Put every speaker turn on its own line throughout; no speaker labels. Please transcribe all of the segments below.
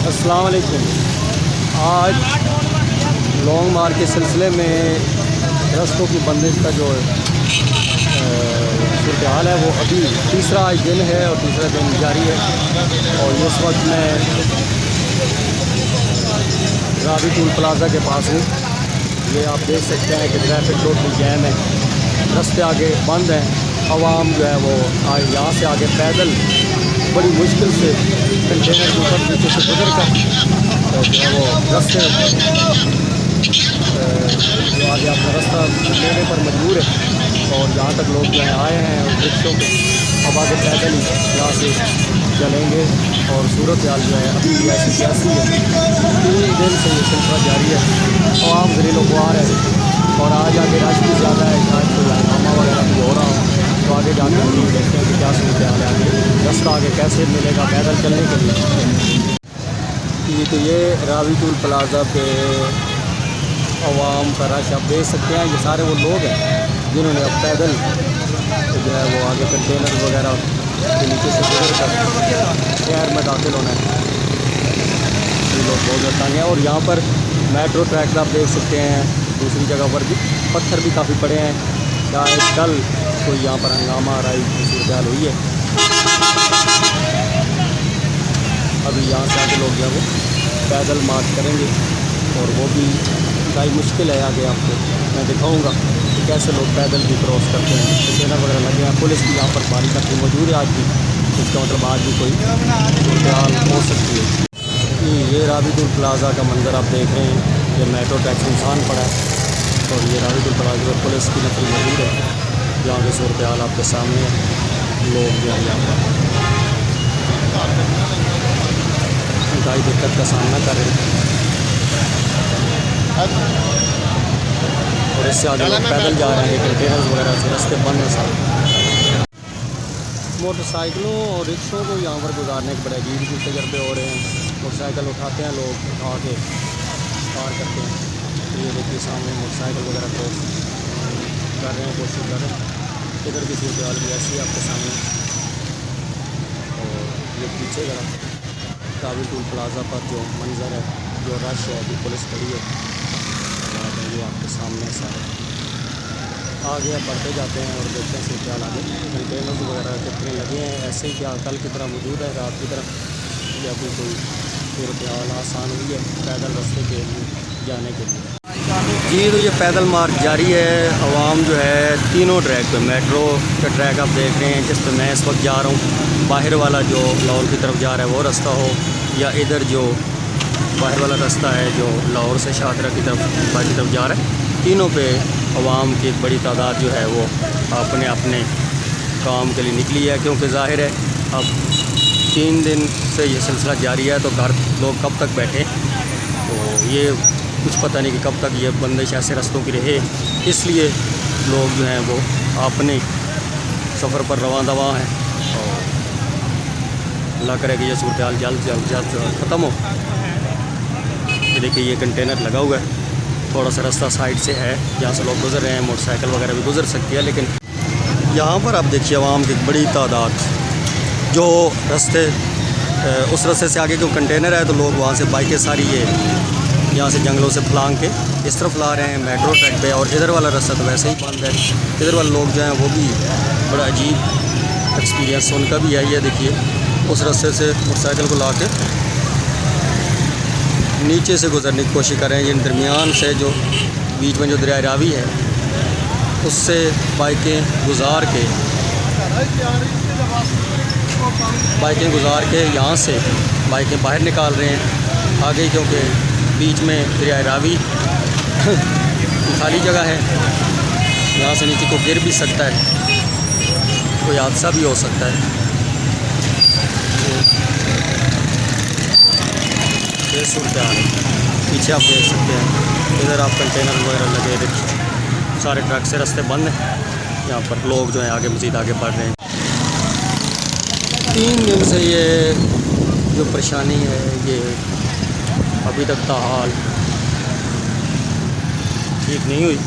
अस्सलाम वालेकुम। आज लॉन्ग मार्च के सिलसिले में रस्तों की बंदिश का जो सूरत हाल है वो अभी तीसरा आज दिन है और तीसरा दिन जारी है। और इस वक्त मैं रावी टूल प्लाज़ा के पास हूँ। ये आप देख सकते हैं कि ट्रैफिक टोटल जैम है, रास्ते आगे बंद हैं। आवाम जो है वो आज यहाँ से आगे पैदल बड़ी मुश्किल से कंटेनर के ऊपर नीचे से गुजर कर और जो है वो रास्ते जो आगे अपना रास्ता लेने पर मजबूर है। और यहाँ तक लोग जो है आए हैं और रिक्शों पे अब आगे पैदल ही यहाँ से चलेंगे। और सूरत हाल जो है अभी भी ऐसी कैसी है, 3 दिन से ये सिलसिला जारी है। आवाम ज़लील ख्वार है और आज आगे रश भी ज़्यादा है, शायद कोई हंगामा वगैरह भी हो रहा हो। तो आगे जाकर हम देखते हैं कि क्या सूरत हाल है, आगे रास्ता आगे कैसे मिलेगा पैदल चलने के लिए। तो ये रावी टूल प्लाज़ा पे आवाम का रश आप देख सकते हैं। ये सारे वो लोग हैं जिन्होंने अब पैदल जो है वो आगे कंटेनर वगैरह के नीचे से गुजर कर शहर में दाखिल होना है। ये लोग बहुत ज़्यादा तंग हैं। और यहाँ पर मेट्रो ट्रैक आप देख सकते हैं, दूसरी जगह पर भी पत्थर भी काफ़ी पड़े हैं। शायद कल कोई यहाँ पर हंगामा आराई की सूरत हाल हुई है। अभी यहाँ से आगे लोग जो है वो पैदल मार्च करेंगे और वो भी काफ़ी मुश्किल है। आगे आपको मैं दिखाऊंगा कि कैसे लोग पैदल भी क्रॉस करते हैं। कंटेनर वगैरह लगे हैं, पुलिस भी यहाँ पर बारी करके मौजूद है आज भी। इसका मतलब आज भी कोई सूरत हाल हो सकती है। ये रावी टूल प्लाज़ा का मंज़र आप देख रहे हैं। ये मेट्रो टैक्स इंसान पड़ा है और ये रावी टूल प्लाज़ा पर पुलिस की नफरी मौजूद है। यहाँ की सूरत हाल आपके सामने है। लोग जो है यहाँ पर काफ़ी दिक्कत का सामना कर रहे हैं और इससे आगे लोग पैदल जा रहे हैं। कंटेनर्स वगैरह से रास्ते बंद हैं सारे। मोटरसाइकिलों और रिक्शों को यहाँ पर गुजारने के बड़े अजीब अजीब तजर्बे हो रहे हैं। मोटरसाइकिल उठाते हैं लोग, उठा के पार करते हैं। ये देखिए सामने मोटरसाइकिल वगैरह क्रॉस कर रहे हैं, कोशिश कर रहे हैं। इधर की सूरत हाल भी ऐसी है आपके सामने। और ये पीछे जरा रावी टूल प्लाज़ा पर जो मंज़र है, जो रश है, जो पुलिस खड़ी है, ये आपके सामने सारे आगे बढ़ते जाते हैं और देखते हैं सूरत हाल आगे। कंटेनर्स वगैरह कितने लगे हैं, ऐसे ही क्या कल की तरह मौजूद है, रात की तरह, या फिर कोई सूरत हाल आसान हुई है पैदल रास्ते के लिए जाने के लिए। जी तो ये पैदल मार्च जारी है। आवाम जो है तीनों ट्रैक पे, मेट्रो का ट्रैक आप देख रहे हैं जिस पे मैं इस वक्त जा रहा हूँ, बाहर वाला जो लाहौर की तरफ जा रहा है वो रास्ता हो, या इधर जो बाहर वाला रास्ता है जो लाहौर से शाहदरा की तरफ बाहर की तरफ जा रहा है, तीनों पे आवाम की एक बड़ी तादाद जो है वो अपने अपने काम के लिए निकली है। क्योंकि ज़ाहिर है अब 3 दिन से ये सिलसिला जारी है, तो घर लोग कब तक बैठे, तो ये कुछ पता नहीं कि कब तक ये बंदिश ऐसे रास्तों की रहे। इसलिए लोग जो हैं वो अपने सफ़र पर रवां दवा हैं और अल्लाह करे कि ये सूरत हाल जल्द ख़त्म हो। ये देखिए ये कंटेनर लगा हुआ है, थोड़ा सा रास्ता साइड से है जहाँ से लोग गुजर रहे हैं, मोटरसाइकिल वगैरह भी गुजर सकती है। लेकिन यहाँ पर आप देखिए आवाम की बड़ी तादाद जो रास्ते उस रास्ते से आगे जो कंटेनर है, तो लोग वहाँ से बाइकें सारी ये यहाँ से जंगलों से फलांग के इस तरफ ला रहे हैं मेट्रो ट्रैक पे। और इधर वाला रास्ता तो वैसे ही बंद है। इधर वाले लोग जो हैं वो भी बड़ा अजीब एक्सपीरियंस उनका भी यही है। देखिए उस रास्ते से मोटरसाइकिल को ला के नीचे से गुजरने की कोशिश कर रहे हैं। ये दरमियान से जो बीच में जो दरिया रावी है उससे बाइकें गुजार के यहाँ से बाइकें बाहर निकाल रहे हैं आगे, क्योंकि बीच में दरिया रावी खाली जगह है, यहाँ से नीचे को गिर भी सकता है, कोई हादसा भी हो सकता है। ये सूरत हाल है। पीछे आप देख सकते हैं, इधर आप कंटेनर वगैरह लगे, देखिए सारे ट्रक से रास्ते बंद हैं। यहाँ पर लोग जो हैं आगे मज़ीद आगे बढ़ रहे हैं। 3 दिन से ये जो परेशानी है ये अभी तक ताहाल ठीक नहीं हुई।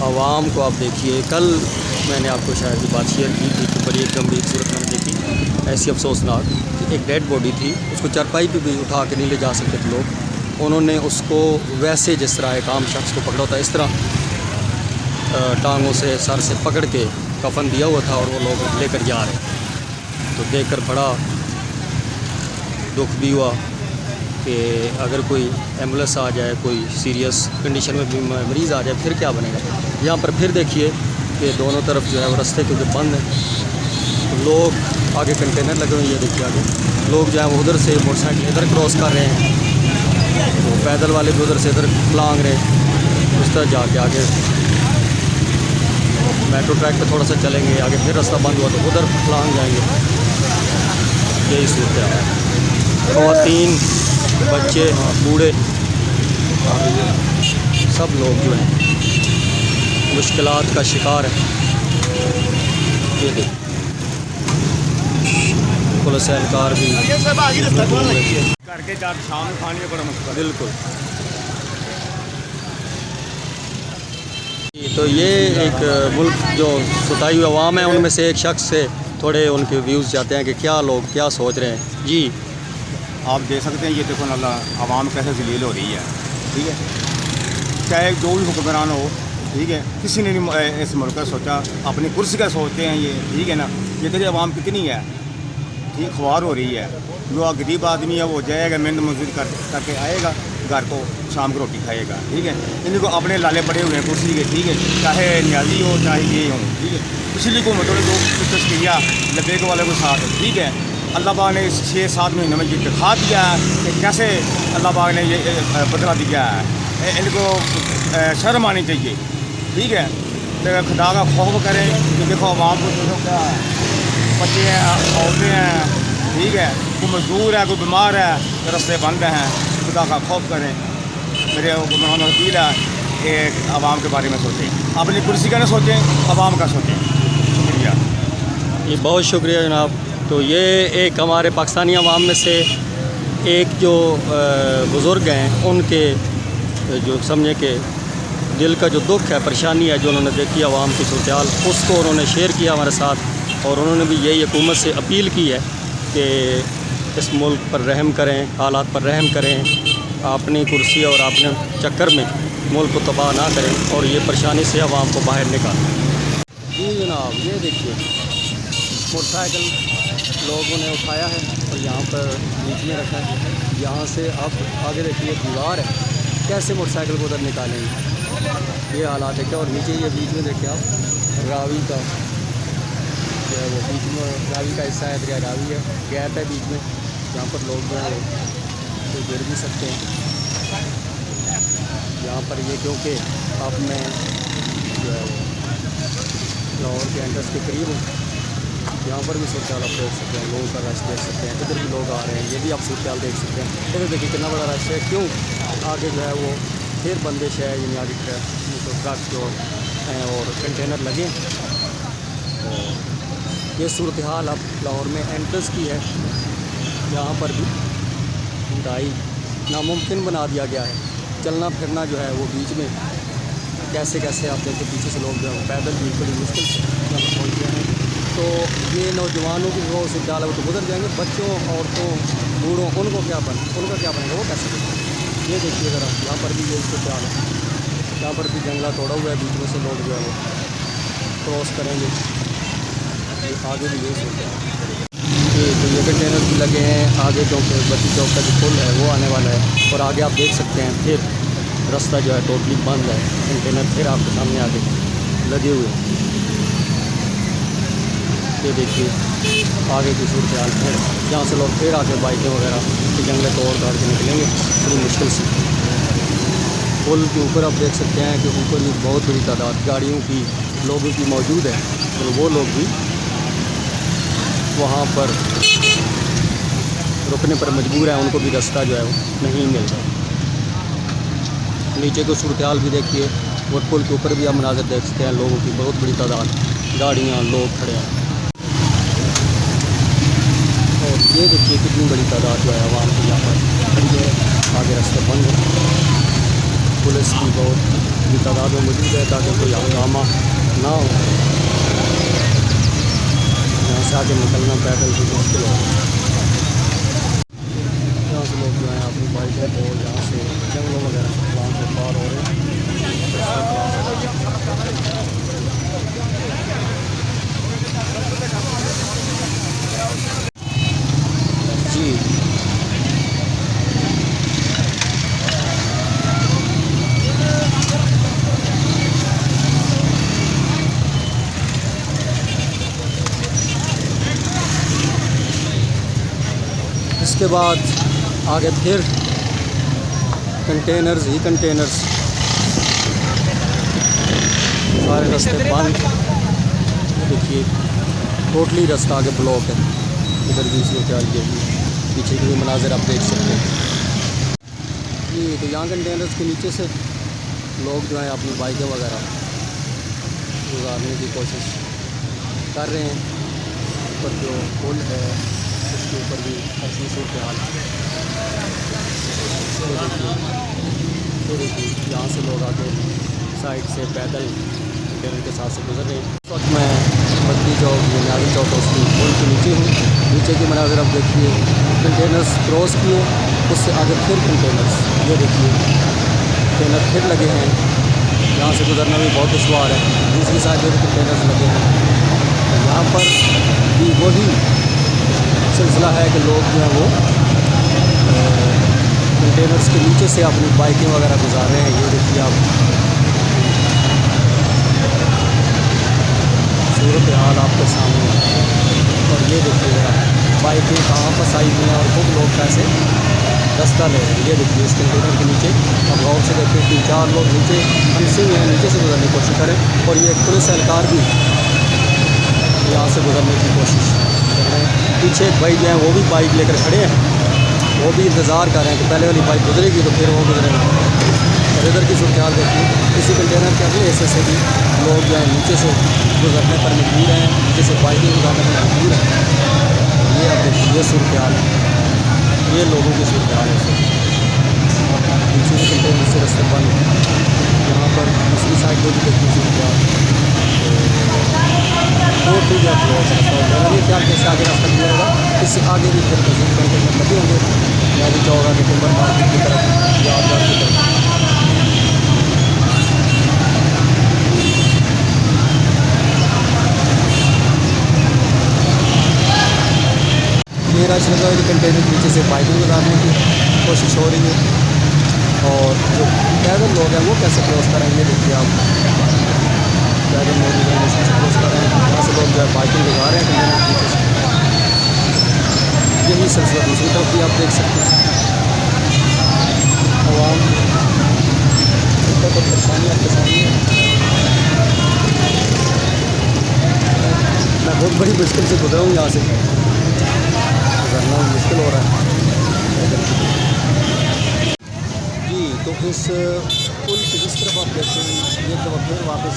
आवाम को आप देखिए, कल मैंने आपको शायद ये बात शेयर की थी कि बड़ी एक गंभीर सूरत मैंने देखी, ऐसी अफसोसनाक कि एक डेड बॉडी थी, उसको चारपाई पे भी उठा के नहीं ले जा सकते थे लोग। उन्होंने उसको वैसे जिस तरह एक आम शख्स को पकड़ा होता है इस तरह टांगों से सर से पकड़ के कफन दिया हुआ था और वो लोग लेकर जा रहे। तो देखकर बड़ा दुख भी हुआ कि अगर कोई एम्बुलेंस आ जाए, कोई सीरियस कंडीशन में भी मरीज़ आ जाए, फिर क्या बनेगा। यहाँ पर फिर देखिए कि दोनों तरफ जो है वो रास्ते क्योंकि बंद है, तो लोग आगे कंटेनर लगे हुए हैं, ये देखिए आगे लोग जो है वो उधर से मोटरसाइकिल इधर क्रॉस कर रहे हैं, तो पैदल वाले भी उधर से इधर लांग रहे हैं। उस तरह जाके आगे मेट्रो ट्रैक पे थोड़ा सा चलेंगे, आगे फिर रास्ता बंद हुआ तो उधर लांग जाएंगे। यही सूरत है। ख़वातीन, बच्चे, बूढ़े, सब लोग जो हैं मुश्किलात का शिकार है। ये देखिए पुलिस एहलकार भी
करके शाम खाने बड़ा मुश्किल।
बिल्कुल। तो ये एक मुल्क जो सुताई हुई अवाम है उनमें से एक शख्स से थोड़े उनके व्यूज़ जाते हैं कि क्या लोग क्या सोच रहे हैं। जी
आप देख सकते हैं, ये देखो ना आवाम कैसे जलील हो रही है, ठीक है। चाहे जो भी हुक्मरान हो, ठीक है, किसी ने नहीं इस मुल्क का सोचा, अपनी कुर्सी का सोचते हैं ये, ठीक है ना। ये देखिए आवाम कितनी है, ठीक, ख्वार हो रही है। जो गरीब आदमी है वो जाएगा मेहनत मजदूरी करके आएगा घर को, शाम को रोटी खाएगा, ठीक है। इनको अपने लाले पड़े हुए हैं कुर्सी के, ठीक है, चाहे न्याजी हो चाहे ये हो, ठीक है। पिछली हुकूमतों ने जो तस्किया लबेक वाले के साथ, ठीक है, अल्लाह पाक ने इस 6-7 महीनों में ये दिखा दिया है कि कैसे अल्लाह पाक ने ये बदला दिया है। इनको शर्म आनी चाहिए, ठीक है। तो खुदा का खौफ करें कि देखो आवाम को देखो क्या है, बच्चे हैं, औरतें हैं, ठीक है, कोई मजदूर है, कोई बीमार है, रास्ते बंद हैं। खुदा का खौफ करें। मेरे हुक्मरान अपील है कि आवाम के बारे में सोचें, अपनी कुर्सी का ना सोचें, आवाम का सोचें। शुक्रिया।
ये बहुत शुक्रिया जनाब। तो ये एक हमारे पाकिस्तानी अवाम में से एक जो बुज़ुर्ग हैं, उनके जो समझे कि दिल का जो दुख है, परेशानी है जो उन्होंने देखी आवाम की सूरत-ए-हाल, उसको उन्होंने शेयर किया हमारे साथ। और उन्होंने भी यही हुकूमत से अपील की है कि इस मुल्क पर रहम करें, हालात पर रहम करें, अपनी कुर्सी और अपने चक्कर में मुल्क को तबाह ना करें और ये परेशानी से आवाम को बाहर निकालें। जी जनाब, ये देखिए मोटरसाइकिल लोगों ने उठाया है और यहाँ पर बीच में रखा है। यहाँ से अब आगे देखिए दीवार है, कैसे मोटरसाइकिल को उधर निकालेंगे, ये हालात है क्या। और नीचे ये बीच में देखिए आप रावी का जो है वो बीच में रावी का हिस्सा है, दरिया रावी है, गैप है बीच में, जहाँ पर लोग जो है वो गिर भी सकते हैं। यहाँ पर ये क्योंकि अब मैं जो है वो लाहौर के एंट्रेंस के करीब हूँ, यहाँ पर भी सूरत-ए-हाल आप देख सकते हैं, लोगों का रश देख सकते हैं, इधर भी लोग आ रहे हैं, ये भी आप सूरत-ए-हाल देख सकते हैं। इधर देखिए कितना बड़ा रश है, क्यों आगे जो है वो फिर बंदिश है, यानी आगे ट्रक जो हैं और कंटेनर लगे। तो ये सूरत-ए-हाल अब लाहौर में एंट्रेंस की है, यहाँ पर भी ढाई नामुमकिन बना दिया गया है। चलना फिरना जो है वो बीच में कैसे कैसे आप देखिए पीछे से लोग जो है पैदल भी बड़ी मुश्किल से यहाँ पर पहुँचे हैं। तो ये नौजवानों की जो सूरत-ए-हाल है वो तो गुजर जाएंगे, बच्चों, औरतों, बूढ़ों, उनका क्या बनेगा, वो कैसे बनेगा। ये देखिए ज़रा, यहाँ पर भी ये सूरत-ए-हाल है, यहाँ पर भी जंगला तोड़ा हुआ है, बीच में से लोग जो है वो क्रॉस करेंगे। आगे भी यही सूरत-ए-हाल है। तो ये कंटेनर भी लगे हैं आगे, क्योंकि बत्ती चौक का जो पुल है वो आने वाला है। और आगे आप देख सकते हैं फिर रास्ता जो है टोटली बंद है, कंटेनर फिर आपके सामने आगे लगे हुए हैं। ये देखिए आगे की सूरत-ए-हाल फिर जहाँ से लोग फिर आके बाइकें वगैरह के जंगले तोड़ दाड़ के निकलेंगे बड़ी मुश्किल से। पुल के ऊपर आप देख सकते हैं कि ऊपर भी बहुत बड़ी तादाद गाड़ियों की, लोगों की मौजूद है, और वो लोग भी वहाँ पर रुकने पर मजबूर है, उनको भी रास्ता जो है वो नहीं मिल रहा। नीचे को सूरत-ए-हाल भी देखिए, और पुल के ऊपर भी आप मनाज़र देख सकते हैं, लोगों की बहुत बड़ी तादाद, गाड़ियाँ, लोग खड़े हैं। और ये देखिए कितनी बड़ी तादाद जो है आवाम की यहाँ पर खड़ी है, आगे रास्ते बंद है, पुलिस की बहुत बड़ी तादाद में मौजूद है ताकि कोई हंगामा ना हो। से आगे निकलना पैदल भी मुश्किल है। यहाँ से लोग जो हैं अपनी बाइक है और यहाँ से जंगलों वगैरह से वहाँ से पार हो रहे हैं। जी इसके बाद आगे फिर कंटेनर्स ही कंटेनर्स, सारे रास्ते बंद। देखिए टोटली रास्ता आगे ब्लॉक है। इधर भी इसी होटल के पीछे के भी मनाजिर आप देख सकते हैं। ये तो यहाँ कंटेनर्स के नीचे से लोग जो हैं अपनी बाइकें वगैरह गुजारने की कोशिश कर रहे हैं। ऊपर जो पुल है उसके ऊपर भी ऐसी सूरत हाल है। देखिए यहाँ से लोग आके साइड से पैदल कंटेनर के साथ से गुजर रहे हैं। इस वक्त मैं बद्दी चौक बुनियादी चौक उसकी पुल के नीचे हूँ। नीचे की मनाज़िर आप देखिए, कंटेनर्स क्रॉस किए, उससे आगे फिर कंटेनर्स, ये देखिए कंटेनर फिर लगे हैं। यहाँ से गुजरना भी बहुत दुश्वार है। दूसरी साइड में भी कंटेनर्स लगे हैं। यहाँ पर भी वही सिलसिला है कि लोग जो हैं वो कंटेनर्स के नीचे से अपनी बाइकें वगैरह गुजार रहे हैं। ये देखिए आप सूरत हाल आपके सामने। और ये देखिए बाइकें कहाँ फंसाई हुई हैं और खूब लोग कैसे रास्ता ले रहे हैं। ये देखिए इस कंटेनर के नीचे अब गौर से देखिए 3-4 लोग नीचे फंसे हुए हैं, नीचे से गुजरने की कोशिश करें। और ये पुलिस एहलकार भी यहाँ से गुजरने की कोशिश कर रहे हैं। पीछे एक भाई जो हैं वो भी बाइक लेकर खड़े हैं, वो भी इंतज़ार कर रहे हैं कि पहले वाली बाइक गुजरेगी तो फिर वो गुजरेंगे। और इधर की सूरत हाल देखिए, किसी कंटेनर के अगले हिस्से से भी लोग जो हैं नीचे से गुजरने पर मजबूर हैं, नीचे से बाइकें गुजारने पर मजबूर हैं। ये आप देखिए ये सूरत हाल है, ये लोगों की सूरत हाल है। पीछे से कंटेनर से रास्ते बंद। यहाँ पर दूसरी साइड पर भी देखिए सूरत हाल टोटली ब्लॉक है। तो मेरा ख्याल कि इससे आगे रास्ता क्लियर होगा। इससे आगे भी फिर मजीद कंटेनर लगे होंगे। मैं भी चौड़ा के टिम्बर मार्केट की तरफ, यादगार की तरफ। मेरा श्रद्धा कंटेनर के नीचे से बाइकिंग गुजारने की कोशिश हो रही है। और जो पैदल लोग हैं वो कैसे क्रॉस करेंगे देखिए आप, पैदल लोग से क्रॉस कर रहे हैं। यहाँ से लोग जो है बाइकिंग गुजार रहे हैं कंटेनर के नीचे से। यही सिलसिला दूसरी तरफ भी आप देख सकते हैं। आवाम तो परेशानी आपके सामने है। मैं बहुत बड़ी मुश्किल से गुजरा हूँ, यहाँ से गुजरना मुश्किल हो रहा है जी। तो इस पुल की जिस तरफ आप देखते हैं, ये जब फिर वापस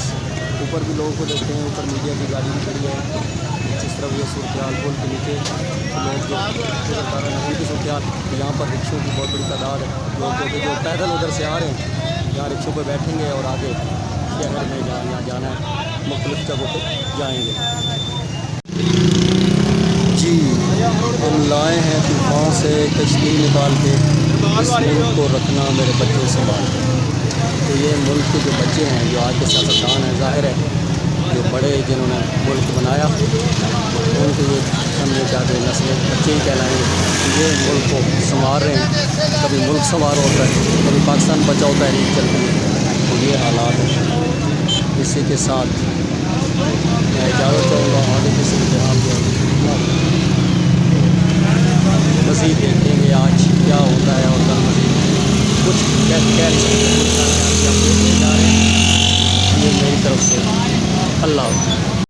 ऊपर भी लोगों को देखते हैं, ऊपर मीडिया की गाड़ी भी खड़ी है। जिस तरफ ये सूरत हाल पुल के नीचे लोग जो गुजर पा रहे हैं उनकी सूरत हाल। यहाँ पर रिक्शों की बहुत बड़ी तादाद है। लोग जो पैदल उधर से आ रहे हैं, यहाँ रिक्शों पर बैठेंगे और आगे शहर में यहाँ जाना है, मुख्तलिफ़ जगहों पर जाएंगे जी। हम लाए हैं तूफ़ान से कश्ती निकाल के, इस मुल्क को रखना मेरे बच्चों संभाल के। तो ये मुल्क के जो बच्चे हैं, जो आज के सियासतदान हैं, ज़ाहिर है जो बड़े जिन्होंने मुल्क बनाया, उनके ये हम ये चाहते नस्लें बच्चे ही कहलाएंगे। ये मुल्क को संवार रहे हैं। कभी मुल्क संवार होता है, कभी पाकिस्तान बचाओ तहरीक चलती है। तो ये हालात हैं। इसी के साथ मैं इजाज़त चाहूँगा। आगे किसी मज़ीद देखेंगे आज क्या होता है और कल मज़ीद कुछ कह नहीं सकते। हम देखने जा रहे हैं। ये मेरी तरफ से अल्लाह।